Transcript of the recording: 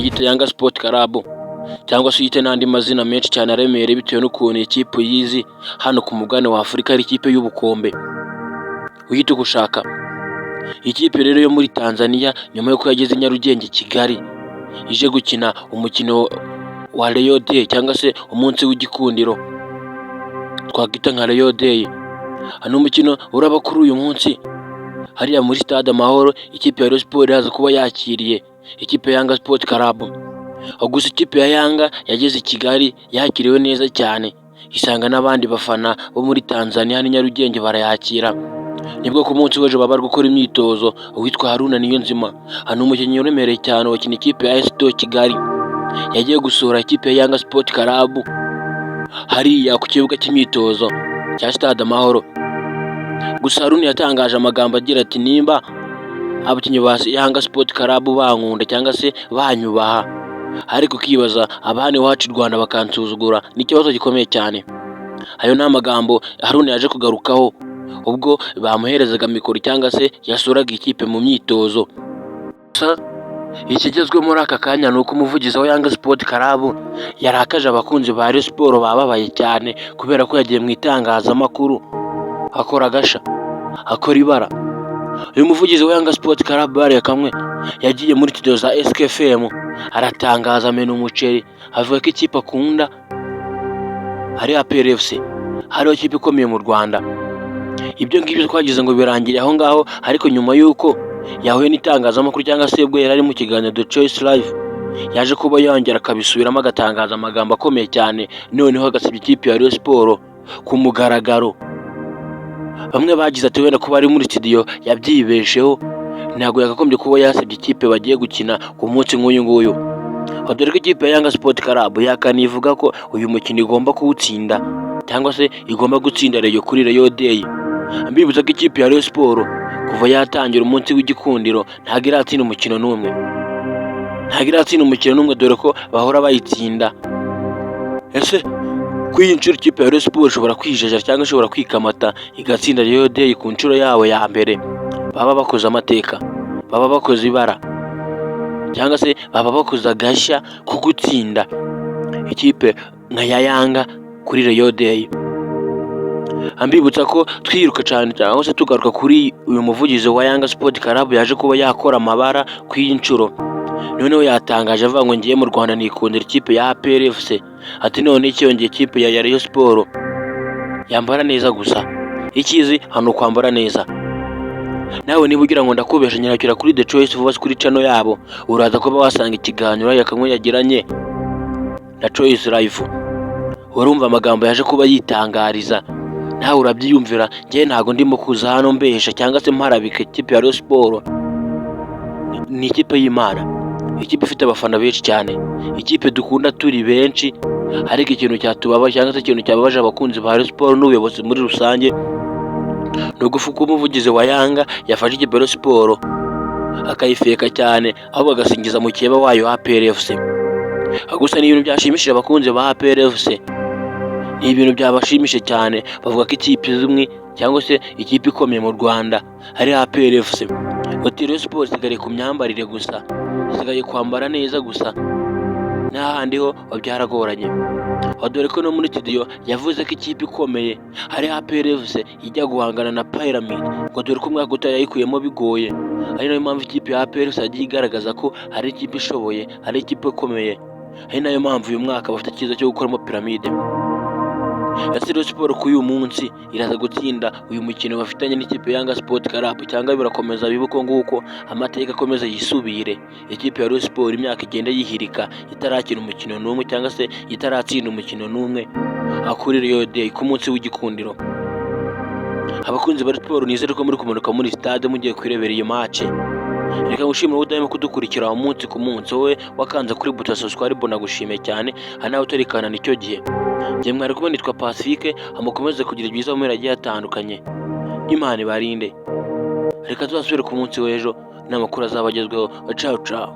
iyite Yanga Sport Club cyangwa se uyite n'andi mazina menshi cyane aremereye bitewe n'ukuntu ikipe yizi hano ku mugabane wa Afurika ari ikipe y'ubukombe, uyite uko ushaka. Ikipe rero yo muri Tanzania nyuma yuko yageze Nyarugenge Kigali ije gukina umukino wa Rayon Day cyangwa se umunsi w'igikundiro twakita nka Rayon Day. Hano umukino uraba kuri uyu munsi hariya muri stade Amahoro, ikipe ya Rayon Sport yaza kuba yakiriye ikipe ya Yanga Sport Club. Gusa ikipe ya Yanga yageze i Kigali yakiriwe neza cyane, isanga n'abandi bafana bo muri Tanzania ni Nyarugenge barayakira. Nibwo ku munsi w'ejo baba bari gukora imyitozo uwitwa Haruna Niyonzima, hano umukinnyi uremereye cyane wakina ikipe ya AS Kigali yagiye gusura ikipe ya Yanga Sport Club hariya ku kibuga cy'imyitozo cya stade Amahoro. Gusa Haruna yatangaje amagambo agira ati nimba abakinnyi ba Yanga Sport Club bankunda cyangwa se banyubaha, ariko ukibaza abana iwacu i Rwanda bakansuzugura, ni ikibazo gikomeye cyane. Ayo ni amagambo Haruna yaje kugarukaho ubwo bamuherezaga mikoro cyangwa se yasuraga ikipe mu myitozo. Ikigezwe muri aka kanya ni uko umuvugizi wa Yanga Sport Club yarakaje abakunzi ba Rayon Sport bababaye cyane kubera ko yagiye mu itangazamakuru akora agasha, akora ibara. Uyu muvugizi wa Yanga Sport Club kamwe yagiye muri studio za SKFM aratangaza amena umuceri, avuga ko ikipe akunda ari APR FC, hariho ikipe ikomeye mu Rwanda. Ibyo ngibyo twagize ngo birangire aho ngaho, ariko nyuma y'uko yahuye n'itangazamakuru cyangwa se ubwo yari ari mu kiganiro The Choice Live yaje kuba yongera akabisubiramo agatangaza amagambo akomeye cyane, noneho agasebya ikipe ya Rayon Sport ku mugaragaro. Bamwe bagize ati wenda kuba ari muri studio yabyibesheho, ntabwo yakagombye kuba yasebye ikipe bagiye gukina ku munsi nk'uyu nguyu. Dore ko ikipe ya Yanga Sport Club yakanivuga ko uyu mukino igomba kuwutsinda cyangwa se igomba gutsinda Rayon kuri Rayon Day. Mbibutsa ko ikipe ya Rayon Sport kuva yatangira umunsi w'igikundiro ntabwo iratsinda umukino n'umwe, dore ko bahora bayitsinda. Ese kuri iyi nshuro ikipe ya Rayon Sport ishobora kwijeja cyangwa ishobora kwikamata igatsinda Rayon Day ku nshuro yabo ya mbere? Baba bakoze amateka, baba bakoze ibara, cyangwa se baba bakoze agashya ku gutsinda ikipe nka ya Yanga kuri Rayon Day. Ambibutsa ko twiruka cyane cyangwa se tugaruka kuri uyu muvugizi wa Yanga Sport Club yaje kuba yakora amabara ku iyi nshuro. Noneho yatangaje avuga ngo ngiye mu Rwanda nikundira ikipe ya APR FC, ati none icyongeye ikipe ya Rayon Sport yambara neza gusa, ikizi hano kwambara neza. Nawe niba ugira ngo ndakubesha nyirakira kuri The Choice vuba kuri channel yabo, uraza kuba wasanga ikiganiro yakamwe yagiranye na Choice Live, urumva amagambo yaje kuba yitangariza. Nawe urabyiyumvira, ngiye ntago ndimo kuza hano mbesha cyangwa se mparabika ikipe ya Rayon Sport. Ni ikipe y'Imana, ikipe ifite abafana benshi cyane, ikipe dukunda turi benshi, ariko ikintu cyatubabaje cyangwa se ikintu cyababaje abakunzi ba Rayon Sport n'ubuyobozi muri rusange no gufuka umuvugizi wa Yanga yafashe ikipe ya Rayon Sport akayifeka cyane, aho bagasingiza mu kiba wayo APR FC. Gusa ni ibintu byashimishije abakunzi ba APR FC, ni ibintu byabashimishije cyane. Bavuga ko ikipe zimwe cyangwa se ikipe ikomeye mu Rwanda ari APR FC. Rayon Sport isigaye ku myambarire gusa, isigaye kwambara neza gusa, n'ahandi ho byaragoranye. Dore ko no muri studio yavuze ko ikipe ikomeye ari APR FC ijya guhangana na Pyramid, ngo dore ko umwaka utaha yayikuyemo bigoye. Ari nayo mpamvu ikipe ya APR FC yagiye igaragaza ko ari ikipe ishoboye, ari ikipe ikomeye. Ari nayo mpamvu uyu mwaka bafite icyiza cyo gukoramo Pyramid. Rayon Sport ku uyu munsi iraza gutsinda uyu mukino bafitanye n'ikipe ya Yanga Sport Club, cyangwa birakomeza bibuko nguko amateka akomeza yisubire. Ikipe ya Rayon Sport imyaka igenda yihirika itarakina umukino n'umwe cyangwa se itaratsinda umukino n'umwe kuri Rayon Day ku munsi w'igikundiro. Abakunzi ba Sport nizere ko muri kumanuka muri stade mugiye kwirebera iyi match. Reka ngushimire udahema kudukurikira umunsi ku munsi, wowe wakanze kuri buto subscribe nagushimiye cyane, hanawe utarikana nicyo gihe. Njye mwari kumwe nitwa Pacifique, amukomeze kugira ibyiza mu meragiye atandukanye. Imana ibarinde. Reka tuzasubire ku munsi w'ejo n'amakuru azabagezweho. Ciao ciao.